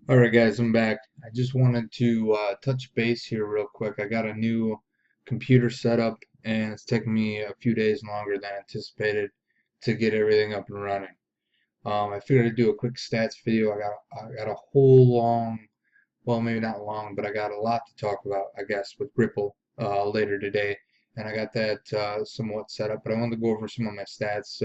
Alright guys, I'm back. I just wanted to touch base here real quick. I got a new computer set up and it's taken me a few days longer than anticipated to get everything up and running. I figured I'd do a quick stats video. I got a whole long, well maybe not long, but I got a lot to talk about, I guess, with Ripple later today. And I got that somewhat set up, but I wanted to go over some of my stats.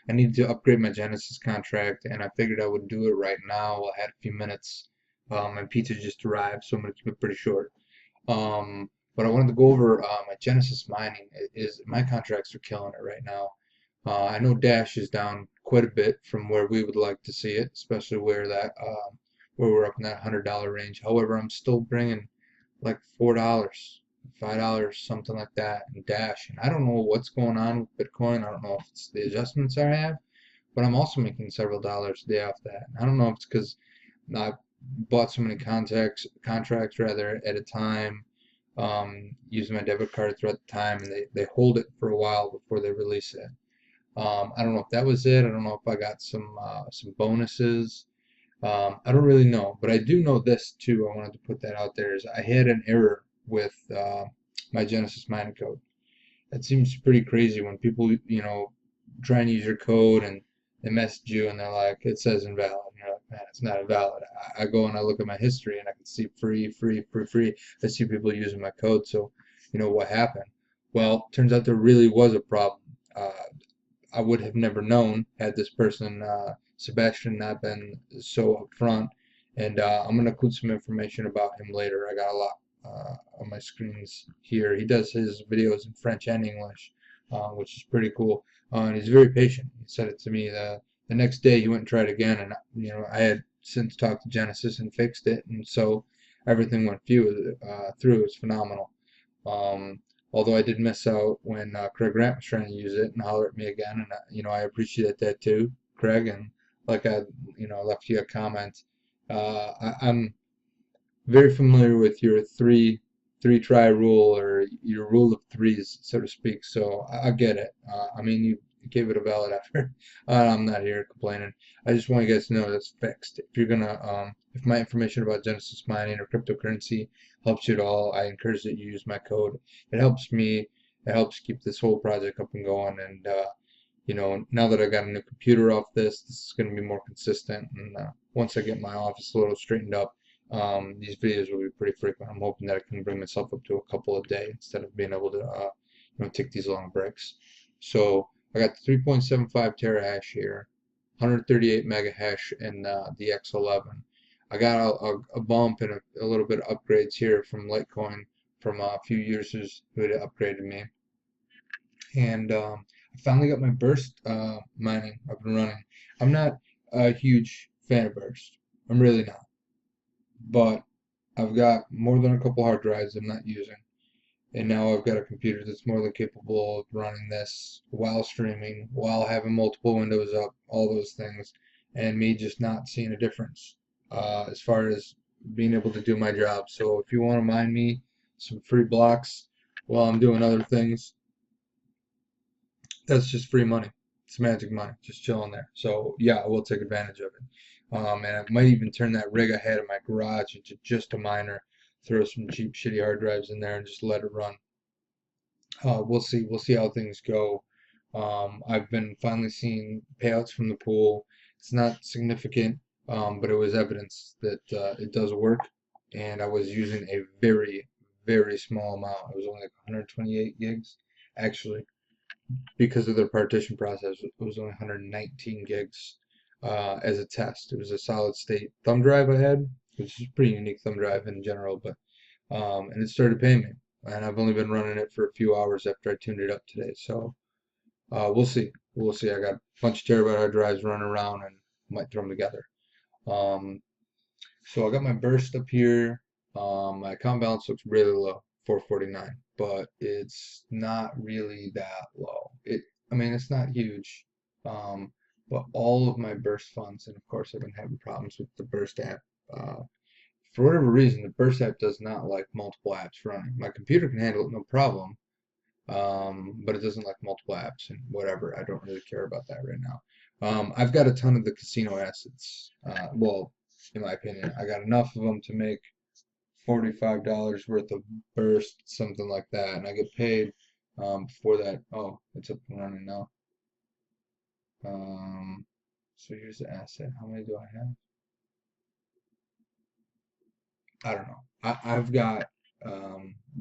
I needed to upgrade my Genesis contract, and I figured I would do it right now. I had a few minutes. My pizza just arrived, so I'm going to keep it pretty short. But I wanted to go over my Genesis mining. My contracts are killing it right now. I know Dash is down quite a bit from where we would like to see it, especially where we're up in that $100 range. However, I'm still bringing like $4, $5, something like that in Dash, and I don't know what's going on with Bitcoin. I don't know if it's the adjustments I have, but I'm also making several dollars a day off that. I don't know if it's because I bought so many contracts rather at a time, using my debit card throughout the time, and they hold it for a while before they release it. I don't know if that was it. I don't know if I got some bonuses. I don't really know, but I do know this too. I wanted to put that out there. Is I had an error with my Genesis mining code. It seems pretty crazy when people, try and use your code and they message you and they're like, it says invalid. And you're like, man, it's not invalid. I go and I look at my history and I can see free, free, free, free. I see people using my code. So, what happened? Well, turns out there really was a problem. Uh, I would have never known had this person, Sebastian, not been so upfront. And I'm going to include some information about him later. I got a lot on my screens here. He does his videos in French and English, which is pretty cool. And he's very patient. He said it to me the next day. He went and tried again, and I had since talked to Genesis and fixed it, and so everything went through. It was phenomenal. Um, Although I did miss out when Craig Grant was trying to use it and holler at me again, and I appreciate that too, Craig. And like I, left you a comment. I'm very familiar with your three try rule, or your rule of threes, so to speak. So I get it. I mean, you gave it a valid effort. I'm not here complaining. I just want you guys to know that's fixed. If my information about Genesis mining or cryptocurrency helps you at all, I encourage that you use my code. It helps me. It helps keep this whole project up and going. And now that I got a new computer off this is going to be more consistent. And once I get my office a little straightened up, these videos will be pretty frequent. I'm hoping that I can bring myself up to a couple a day instead of being able to, take these long breaks. So I got 3.75 terahash here, 138 mega hash in the X11. I got a bump and a little bit of upgrades here from Litecoin from a few users who had upgraded me. And I finally got my burst mining up and running. I'm not a huge fan of burst. I'm really not. But I've got more than a couple hard drives I'm not using. And now I've got a computer that's more than capable of running this while streaming, while having multiple windows up, all those things, and me just not seeing a difference as far as being able to do my job. So if you want to mine me some free blocks while I'm doing other things, that's just free money. It's magic money, just chilling there. So yeah, I will take advantage of it. And I might even turn that rig I had in my garage into just a miner, throw some cheap, shitty hard drives in there, and just let it run. We'll see. We'll see how things go. I've been finally seeing payouts from the pool. It's not significant, but it was evidence that it does work. And I was using a very, very small amount. It was only like 128 gigs, actually, because of the partition process. It was only 119 gigs as a test. It was a solid state thumb drive I had, which is a pretty unique thumb drive in general, but and it started paying me. And I've only been running it for a few hours after I tuned it up today. So we'll see. We'll see. I got a bunch of terabyte hard drives running around and might throw them together. Um, so I got my burst up here. My account balance looks really low, 449, but it's not really that low. I mean, it's not huge. Um, but all of my burst funds, and of course I've been having problems with the burst app. For whatever reason, the burst app does not like multiple apps running. My computer can handle it no problem, but it doesn't like multiple apps and whatever. I don't really care about that right now. I've got a ton of the casino assets. Well, in my opinion. I got enough of them to make $45 worth of burst, something like that, and I get paid for that. Oh, it's up and running now. So here's the asset. How many do I have? I don't know. I've got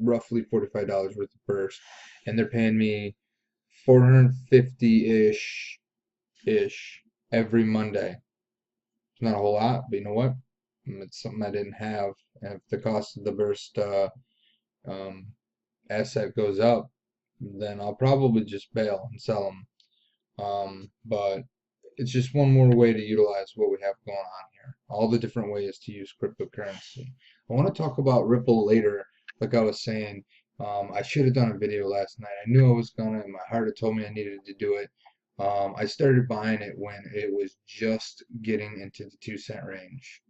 roughly $45 worth of burst, and they're paying me 450-ish every Monday. It's not a whole lot, but you know what? It's something I didn't have. And if the cost of the burst um, asset goes up, then I'll probably just bail and sell them. But it's just one more way to utilize what we have going on here. All the different ways to use cryptocurrency. I want to talk about Ripple later. Like I was saying, I should have done a video last night. I knew I was gonna, and my heart had told me I needed to do it. I started buying it when it was just getting into the 2 cent range.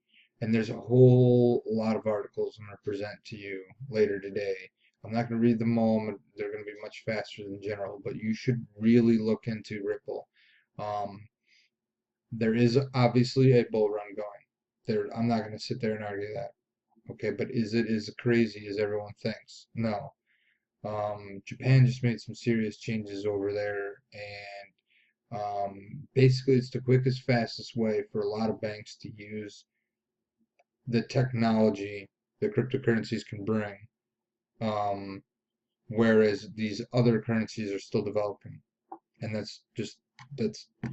And there's a whole lot of articles I'm going to present to you later today. I'm not going to read them all. They're going to be much faster than general, but you should really look into Ripple. Um, there is obviously a bull run going. I'm not going to sit there and argue that. Okay, but is it as crazy as everyone thinks? No. Japan just made some serious changes over there, and basically it's the quickest, fastest way for a lot of banks to use the technology that cryptocurrencies can bring, um, whereas these other currencies are still developing. And that's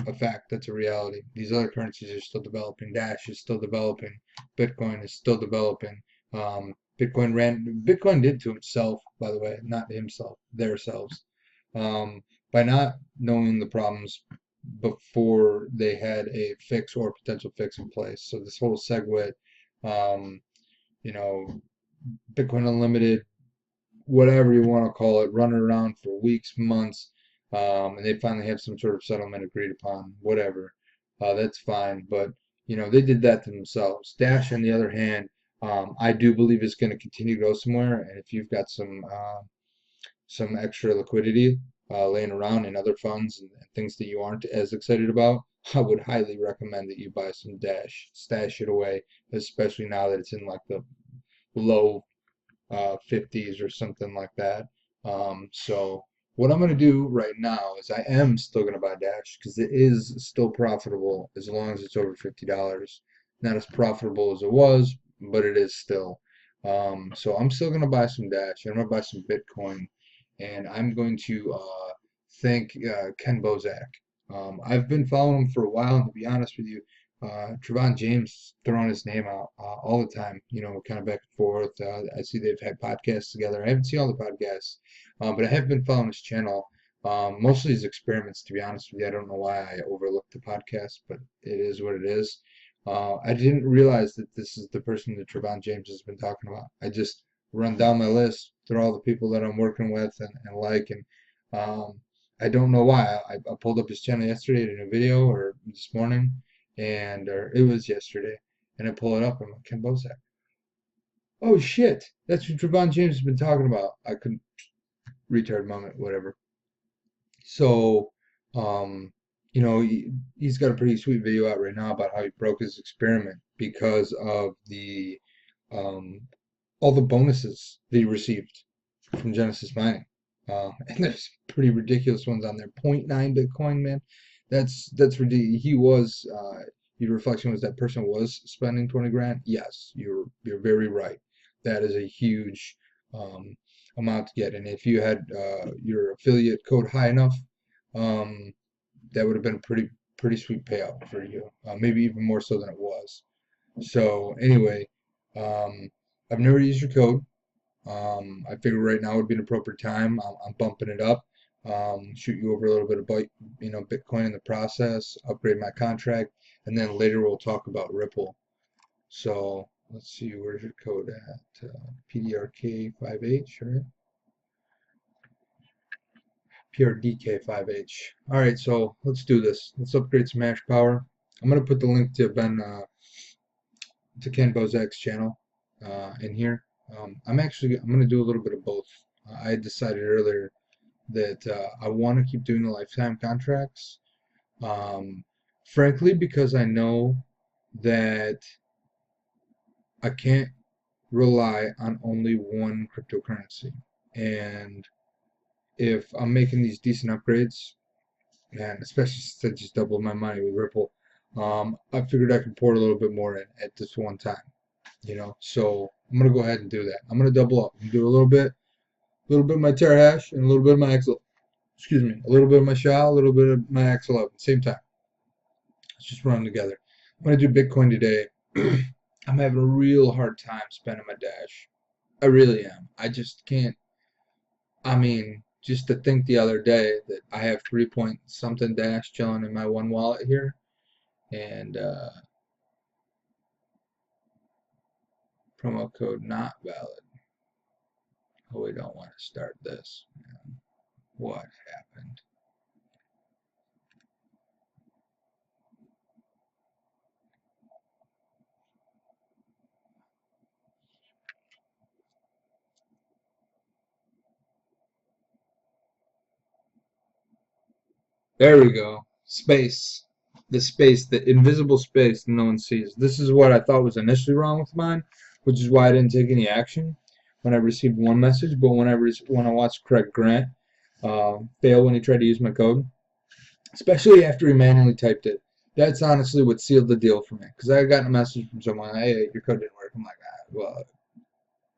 a fact. That's a reality. These other currencies are still developing. Dash is still developing. Bitcoin is still developing. Bitcoin did to himself, by the way, not himself, themselves, by not knowing the problems before they had a fix or potential fix in place. So this whole SegWit, um, you know, Bitcoin Unlimited, whatever you want to call it, running around for weeks, months, and they finally have some sort of settlement agreed upon, whatever. That's fine, but they did that to themselves. Dash, on the other hand, I do believe is going to continue to go somewhere, and if you've got some extra liquidity laying around in other funds and things that you aren't as excited about, I would highly recommend that you buy some Dash, stash it away, especially now that it's in like the low 50s or something like that. So what I'm going to do right now is I am still going to buy Dash because it is still profitable as long as it's over $50. Not as profitable as it was, but it is still. So I'm still going to buy some Dash. I'm going to buy some Bitcoin, and I'm going to thank Ken Bozak. I've been following him for a while, and to be honest with you, Trevon James throwing his name out all the time, kind of back and forth. I see they've had podcasts together. I haven't seen all the podcasts, but I have been following his channel. Mostly his experiments, to be honest with you. I don't know why I overlooked the podcast, but it is what it is. I didn't realize that this is the person that Trevon James has been talking about. I just run down my list through all the people that I'm working with and like, and I don't know why. I pulled up his channel yesterday, did a video, or this morning, or it was yesterday, and I pull it up. I'm like, Ken Bozak. Oh shit, that's what Trevon James has been talking about. I couldn't retard moment, whatever. So, um, he's got a pretty sweet video out right now about how he broke his experiment because of the um, all the bonuses that he received from Genesis Mining. And there's pretty ridiculous ones on there. 0.9 Bitcoin, man. That's ridiculous. Your reflection was that person was spending 20 grand. Yes, you're very right. That is a huge amount to get. And if you had your affiliate code high enough, um, that would have been a pretty sweet payout for you. Maybe even more so than it was. So anyway, I've never used your code. I figure right now would be an appropriate time. I'm bumping it up. Shoot you over a little bit about Bitcoin in the process, upgrade my contract, and then later we'll talk about Ripple. So let's see, where's your code at? PDRK5H, right? PRDK5H. All right, so let's do this. Let's upgrade some Hashpower. I'm gonna put the link to to Ken Bozak's channel in here. I'm going to do a little bit of both. I decided earlier that I want to keep doing the lifetime contracts. Frankly, because I know that I can't rely on only one cryptocurrency. And if I'm making these decent upgrades, and especially since I just doubled my money with Ripple, I figured I could pour a little bit more in at this one time. So I'm gonna go ahead and do that. I'm gonna double up and do a little bit of my Terahash and a little bit of my excuse me, a little bit of my SHA, a little bit of my XLF at the same time. Let's just run them together. I'm gonna do Bitcoin today. I'm having a real hard time spending my Dash. I really am. I just can't. I mean, just to think the other day that I have 3 point something Dash chilling in my one wallet here, and promo code not valid. Oh, we don't want to start this. Man. What happened? There we go. Space. The space, the invisible space no one sees. This is what I thought was initially wrong with mine, which is why I didn't take any action when I received one message. But when I watched Craig Grant fail when he tried to use my code, especially after he manually typed it, that's honestly what sealed the deal for me. Because I had gotten a message from someone, hey, your code didn't work. I'm like, well,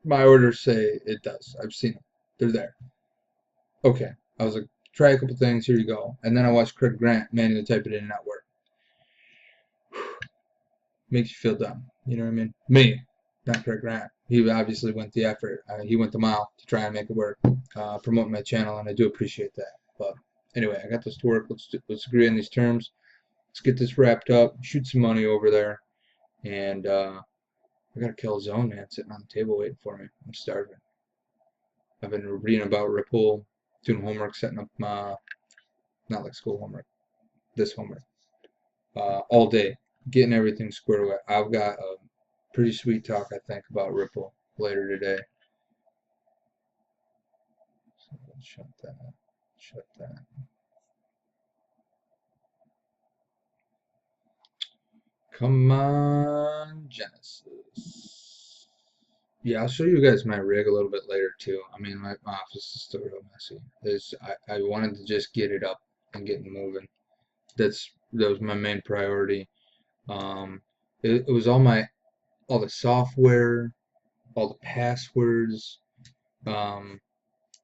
my orders say it does. I've seen them. They're there. Okay. I was like, try a couple things. Here you go. And then I watched Craig Grant manually type it in and not work. Makes you feel dumb. You know what I mean? Me, not Craig Grant. He obviously went the effort. He went the mile to try and make it work. Promoting my channel, and I do appreciate that. But anyway, I got this to work. Let's agree on these terms. Let's get this wrapped up. Shoot some money over there, and I gotta kill a zone, man, sitting on the table waiting for me. I'm starving. I've been reading about Ripple, doing homework, setting up not like school homework, this homework, all day, getting everything squared away. I've got a pretty sweet talk, I think, about Ripple later today. So shut that. Shut that. Come on, Genesis. Yeah, I'll show you guys my rig a little bit later too. I mean, my office is still real messy. I wanted to just get it up and get moving. That was my main priority. It was all the software, all the passwords. Um,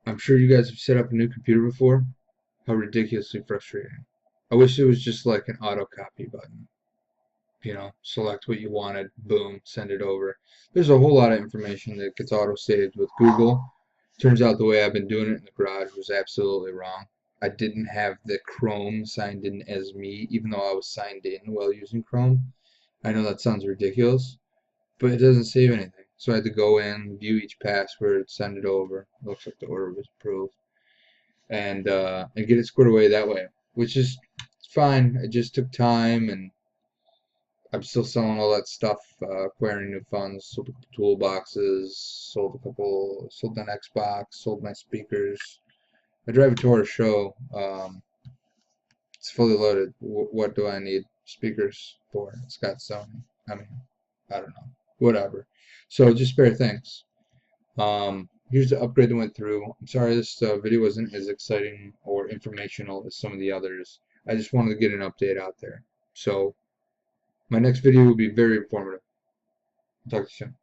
I'm sure you guys have set up a new computer before. How ridiculously frustrating. I wish it was just like an auto copy button. Select what you wanted, boom, send it over. There's a whole lot of information that gets auto saved with Google. Turns out the way I've been doing it in the garage was absolutely wrong. I didn't have the Chrome signed in as me, even though I was signed in while using Chrome. I know that sounds ridiculous, but it doesn't save anything. So I had to go in, view each password, send it over. Looks like the order was approved, and get it squared away that way, which is fine. It just took time, and I'm still selling all that stuff, acquiring new funds, sold a couple toolboxes, sold an Xbox, sold my speakers. I drive a Taurus show. It's fully loaded. What do I need speakers for? It's got Sony. I mean, I don't know. Whatever. So just spare thanks. Here's the upgrade that went through. I'm sorry this video wasn't as exciting or informational as some of the others. I just wanted to get an update out there. So my next video will be very informative. Talk to you soon.